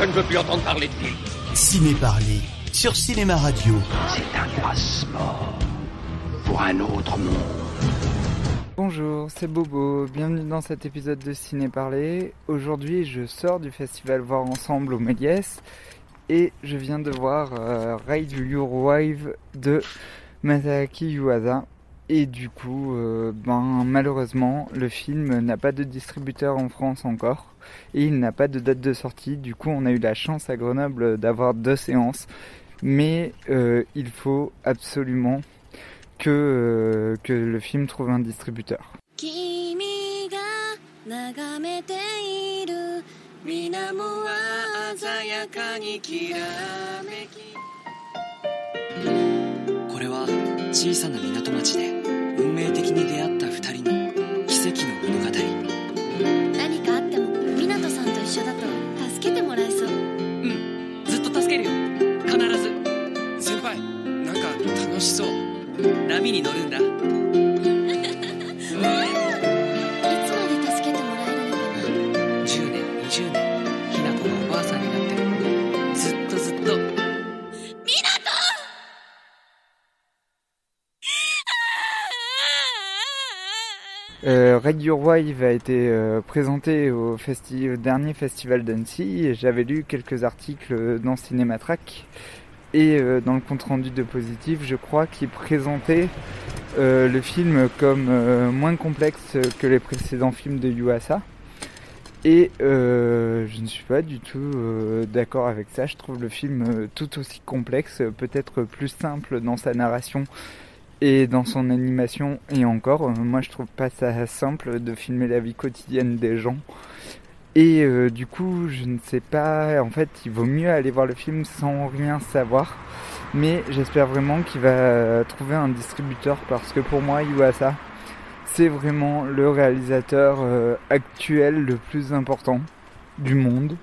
Je ne veux plus entendre parler de lui. Ciné-Parler, sur Cinéma Radio. C'est un passeport pour un autre monde. Bonjour, c'est Bobo, bienvenue dans cet épisode de Ciné-Parler. Aujourd'hui, je sors du festival Voir Ensemble au Méliès et je viens de voir Ride Your Wave de Masaaki Yuasa. Et du coup, malheureusement, le film n'a pas de distributeur en France encore et il n'a pas de date de sortie. Du coup, on a eu la chance à Grenoble d'avoir 2 séances, mais il faut absolument que le film trouve un distributeur. Ride Your Wave a été présenté au dernier festival d'Annecy et j'avais lu quelques articles dans Cinématrack et dans le compte rendu de Positif, je crois qu'il présentait le film comme moins complexe que les précédents films de Yuasa et je ne suis pas du tout d'accord avec ça. Je trouve le film tout aussi complexe, peut-être plus simple dans sa narration et dans son animation, et encore, moi je trouve pas ça simple de filmer la vie quotidienne des gens. Et du coup, je ne sais pas, en fait, il vaut mieux aller voir le film sans rien savoir. Mais j'espère vraiment qu'il va trouver un distributeur parce que pour moi, Yuasa, c'est vraiment le réalisateur actuel le plus important du monde.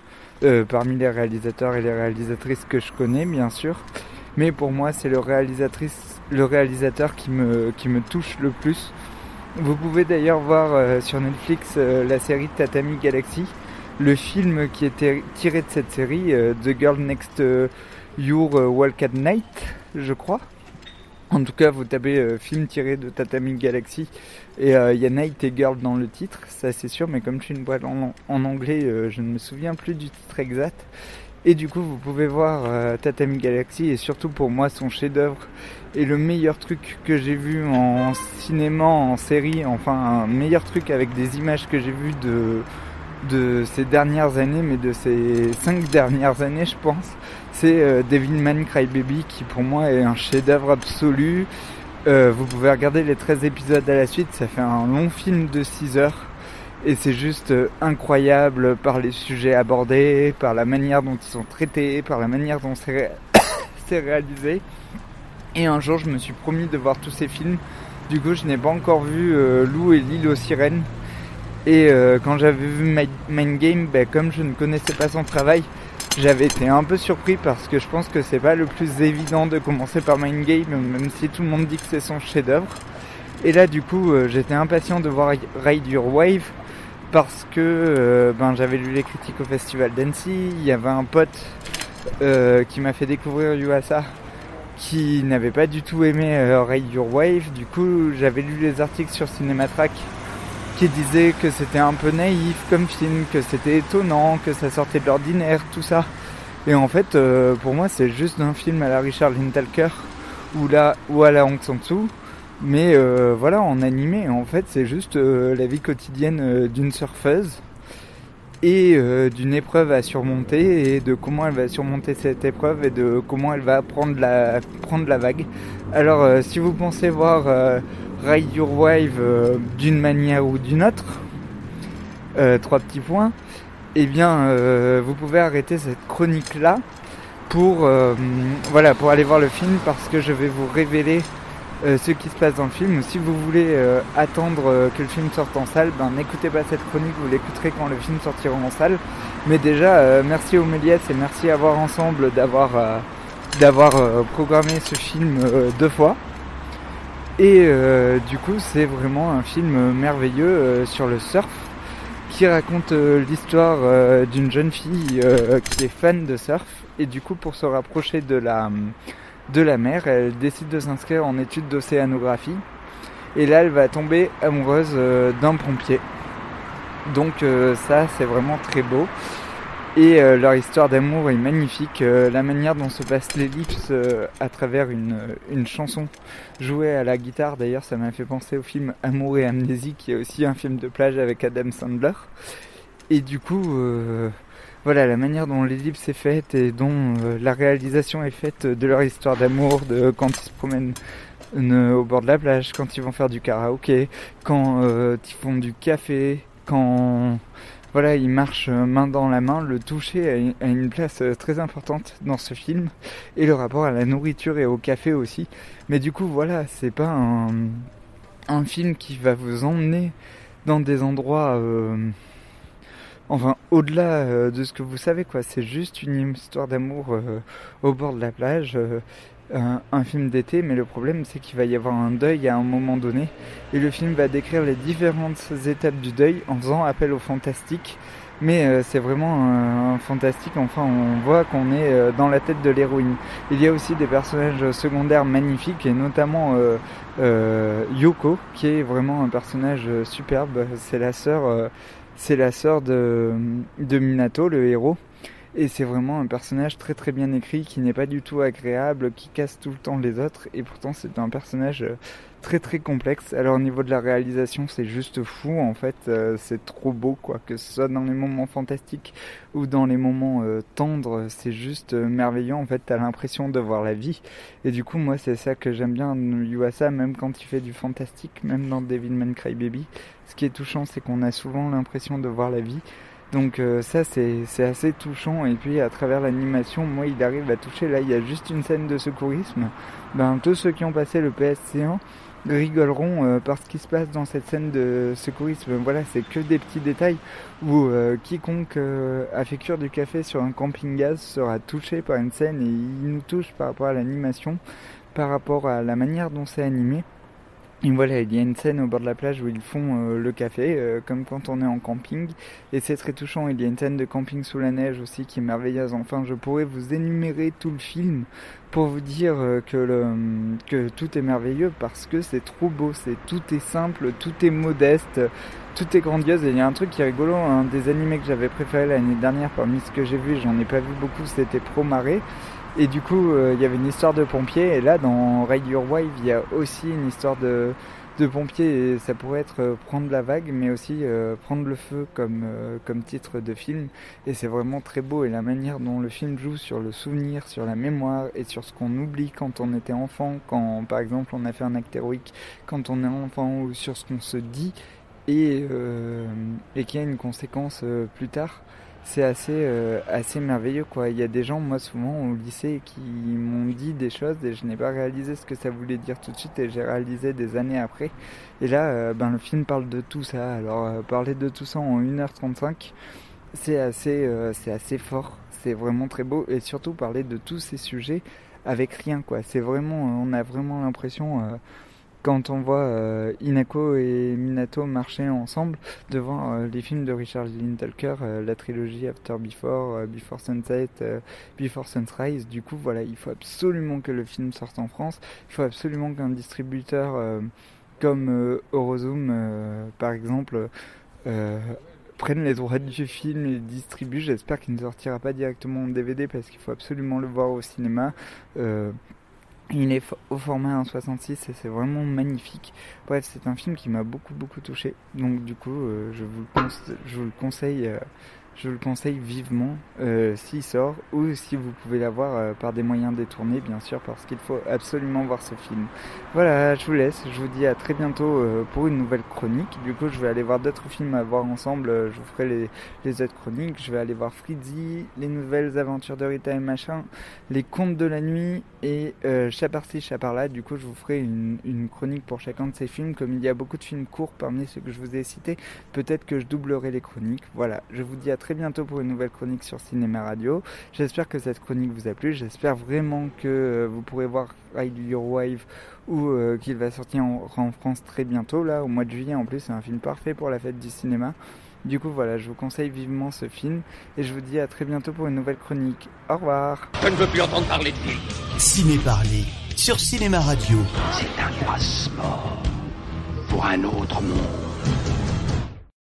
Parmi les réalisateurs et les réalisatrices que je connais, bien sûr. Mais pour moi, c'est le réalisateur qui me touche le plus. Vous pouvez d'ailleurs voir sur Netflix la série Tatami Galaxy, le film qui était tiré de cette série, The Girl Next Your Walk at Night, je crois. En tout cas, vous tapez film tiré de Tatami Galaxy et il y a Night et Girl dans le titre, ça c'est sûr, mais comme je suis une boîte en anglais, je ne me souviens plus du titre exact. Et du coup, vous pouvez voir Tatami Galaxy et surtout pour moi son chef-d'œuvre et le meilleur truc que j'ai vu en cinéma, en série, enfin un meilleur truc avec des images que j'ai vues de ces dernières années, mais de ces 5 dernières années je pense, c'est Devilman Crybaby qui pour moi est un chef-d'œuvre absolu. Vous pouvez regarder les 13 épisodes à la suite, ça fait un long film de 6 heures. Et c'est juste incroyable par les sujets abordés, par la manière dont ils sont traités, par la manière dont c'est réalisé. Et un jour, je me suis promis de voir tous ces films. Du coup, je n'ai pas encore vu Lou et l'île aux sirènes. Et quand j'avais vu Mind Game, comme je ne connaissais pas son travail, j'avais été un peu surpris parce que je pense que c'est pas le plus évident de commencer par Mind Game, même si tout le monde dit que c'est son chef-d'œuvre. Et là, du coup, j'étais impatient de voir Ride Your Wave. Parce que j'avais lu les critiques au festival d'Annecy, il y avait un pote qui m'a fait découvrir Yuasa qui n'avait pas du tout aimé Ride Your Wave. Du coup, j'avais lu les articles sur Cinématrack qui disaient que c'était un peu naïf comme film, que c'était étonnant, que ça sortait de l'ordinaire, tout ça. Et en fait, pour moi, c'est juste un film à la Richard Linklater ou à la Hong Sang-soo. Mais voilà, en animé, en fait, c'est juste la vie quotidienne d'une surfeuse et d'une épreuve à surmonter et de comment elle va surmonter cette épreuve et de comment elle va prendre la vague. Alors, si vous pensez voir Ride Your Wave d'une manière ou d'une autre, 3 petits points, eh bien, vous pouvez arrêter cette chronique-là pour aller voir le film parce que je vais vous révéler ce qui se passe dans le film. Si vous voulez attendre que le film sorte en salle, n'écoutez pas cette chronique, vous l'écouterez quand le film sortira en salle. Mais déjà, merci au Méliès et merci à Voir Ensemble d'avoir programmé ce film 2 fois. Et du coup, c'est vraiment un film merveilleux sur le surf qui raconte l'histoire d'une jeune fille qui est fan de surf, et du coup pour se rapprocher de la mer, elle décide de s'inscrire en études d'océanographie, et là elle va tomber amoureuse d'un pompier. Donc ça c'est vraiment très beau. Et leur histoire d'amour est magnifique. La manière dont se passe l'ellipse à travers une chanson jouée à la guitare, d'ailleurs ça m'a fait penser au film Amour et Amnésie, qui est aussi un film de plage avec Adam Sandler. Et du coup, voilà, la manière dont l'ellipse est faite et dont la réalisation est faite de leur histoire d'amour, de quand ils se promènent au bord de la plage, quand ils vont faire du karaoké, quand ils font du café, quand... Voilà, ils marchent main dans la main. Le toucher a une place très importante dans ce film, et le rapport à la nourriture et au café aussi. Mais du coup, voilà, c'est pas un film qui va vous emmener dans des endroits, enfin, au-delà de ce que vous savez, quoi. C'est juste une histoire d'amour au bord de la plage. Un film d'été, mais le problème c'est qu'il va y avoir un deuil à un moment donné, et le film va décrire les différentes étapes du deuil en faisant appel au fantastique, mais c'est vraiment un fantastique. Enfin, on voit qu'on est dans la tête de l'héroïne. Il y a aussi des personnages secondaires magnifiques, et notamment Yoko, qui est vraiment un personnage superbe. C'est la sœur de Minato, le héros. Et c'est vraiment un personnage très très bien écrit, qui n'est pas du tout agréable, qui casse tout le temps les autres, et pourtant c'est un personnage très très complexe. Alors au niveau de la réalisation, c'est juste fou en fait, c'est trop beau quoi, que ce soit dans les moments fantastiques ou dans les moments tendres, c'est juste merveilleux en fait, t'as l'impression de voir la vie. Et du coup moi c'est ça que j'aime bien de Yuasa, même quand il fait du fantastique, même dans Devilman Crybaby, ce qui est touchant c'est qu'on a souvent l'impression de voir la vie. Donc ça c'est assez touchant, et puis à travers l'animation, moi il arrive à toucher. Là il y a juste une scène de secourisme, tous ceux qui ont passé le PSC1 rigoleront par ce qui se passe dans cette scène de secourisme. Voilà, c'est que des petits détails où quiconque a fait cuire du café sur un camping-gaz sera touché par une scène, et il nous touche par rapport à l'animation, par rapport à la manière dont c'est animé. Et voilà, il y a une scène au bord de la plage où ils font le café, comme quand on est en camping, et c'est très touchant. Il y a une scène de camping sous la neige aussi qui est merveilleuse. Enfin, je pourrais vous énumérer tout le film pour vous dire que tout est merveilleux, parce que c'est trop beau, tout est simple, tout est modeste, tout est grandiose. Et il y a un truc qui est rigolo, un des animés que j'avais préféré l'année dernière parmi ce que j'ai vu, j'en ai pas vu beaucoup, c'était Promare. Et du coup, il y avait une histoire de pompier, et là, dans Ride Your Wave, il y a aussi une histoire de pompier, et ça pourrait être prendre la vague, mais aussi prendre le feu comme titre de film. Et c'est vraiment très beau, et la manière dont le film joue sur le souvenir, sur la mémoire, et sur ce qu'on oublie quand on était enfant, quand par exemple on a fait un acte héroïque quand on est enfant, ou sur ce qu'on se dit, et qui a une conséquence plus tard. C'est assez merveilleux quoi. Il y a des gens, moi souvent au lycée, qui m'ont dit des choses et je n'ai pas réalisé ce que ça voulait dire tout de suite, et j'ai réalisé des années après. Et là le film parle de tout ça. Alors parler de tout ça en 1h35, c'est assez fort, c'est vraiment très beau, et surtout parler de tous ces sujets avec rien quoi. C'est vraiment, on a vraiment l'impression, quand on voit Hinako et Minato marcher ensemble devant les films de Richard Linklater, la trilogie After Before, Before Sunset, Before Sunrise. Du coup voilà, il faut absolument que le film sorte en France, il faut absolument qu'un distributeur comme Eurozoom par exemple prenne les droits du film et distribue. J'espère qu'il ne sortira pas directement en DVD, parce qu'il faut absolument le voir au cinéma. Il est au format 1,66 et c'est vraiment magnifique. Bref, c'est un film qui m'a beaucoup touché. Donc du coup, je vous le conseille vivement s'il sort, ou si vous pouvez l'avoir par des moyens détournés, bien sûr, parce qu'il faut absolument voir ce film. Voilà, je vous laisse. Je vous dis à très bientôt pour une nouvelle chronique. Du coup, je vais aller voir d'autres films à voir ensemble. Je vous ferai les autres chroniques. Je vais aller voir Fritzy, les nouvelles aventures de Rita et machin, les contes de la nuit, et chat par-ci, chat par-là. Du coup, je vous ferai une chronique pour chacun de ces films. Comme il y a beaucoup de films courts parmi ceux que je vous ai cités, peut-être que je doublerai les chroniques. Voilà, je vous dis à très bientôt pour une nouvelle chronique sur Cinéma Radio. J'espère que cette chronique vous a plu. J'espère vraiment que vous pourrez voir Ride Your Wave, ou qu'il va sortir en France très bientôt, là, au mois de juillet. En plus, c'est un film parfait pour la fête du cinéma. Du coup voilà, je vous conseille vivement ce film et je vous dis à très bientôt pour une nouvelle chronique. Au revoir. Je ne veux plus entendre parler de film. Ciné Parler sur Cinéma Radio. C'est un passeport pour un autre monde.